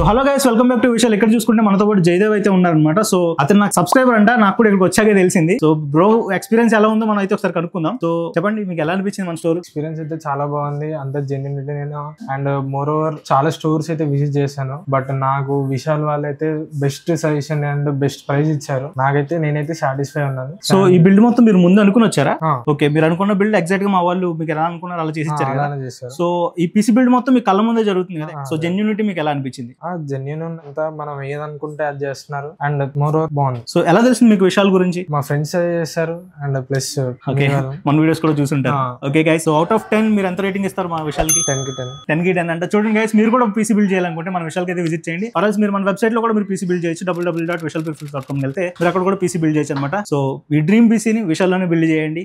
Hello guys, welcome back to విషయాలు. ఇక్కడ చూసుకుంటే మనతో పాటు జయదేవ్ అయితే ఉన్నారనమాట. సో అతను నాకు సబ్స్క్రైబర్ అంట, నాకు కూడా ఇక్కడికి వచ్చాకే తెలిసింది. సో బ్రో ఎక్స్పీరియన్స్ ఎలా ఉందో మనం అయితే ఒకసారి కనుక్కుందాం. సో చెప్పండి, మీకు ఎలా అనిపించింది మన స్టోర్ ఎక్స్పీరియన్స్? అయితే చాలా బాగుంది, అంత జెన్యున్ నేను. అండ్ మోర్ ఓవర్ చాలా స్టోర్స్ అయితే విజిట్ చేశాను, బట్ నాకు విశాల్ వాళ్ళు అయితే best suggestion and best price ఇచ్చారు. నేనైతే సాటిస్ఫై ఉన్నాను. సో ఈ బిల్డ్ మొత్తం మీరు ముందు అనుకుని వచ్చారా? ఓకే, మీరు అనుకున్న బిల్డ్ ఎగ్జాక్ట్ గా మా వాళ్ళు మీకు ఎలా అనుకున్నారు అలా చేసి ఇచ్చారు కదా. సో ఈ పీసీ బిల్డ్ మొత్తం మీ కళ్ళ ముందే జరుగుతుంది కదా. సో జెన్యూనిటీ మీకు ఎలా అనిపించింది? జెన్యున్ అంతా మనం ఏదనుకుంటే అది చేస్తున్నారు అండ్ మోర్ ఓవర్ బాగుంది. సో ఎలా తెలిసింది మీకు విషయాల గురించి? మా ఫ్రెండ్స్ చేశారు అండ్ ప్లస్ మన వీడియోస్ కూడా చూసుంటారు. Okay guys, so out of 10 మీరు ఎంత రేటింగ్ ఇస్తారు మా విషయాలకి? 10 కి 10 అంటే చూడండి గైస్, మీరు కూడా పీసీ బిల్డ్ చేయాలనుకుంటే మన విషయాలకి అయితే విజిట్ చేయండి. ఆర్ ఎల్స్ మీరు మన వెబ్సైట్ లో కూడా మీరు పీసీ బిల్డ్ చేయొచ్చు. www.vishalperipherals.com వెళ్తే మీరు అక్కడ కూడా పీసీ బిల్డ్ చేయొచ్చు అనమాట. సో ఈ డ్రీమ్ పీసీని విషయాల్లోనే బిల్డ్ చేయండి.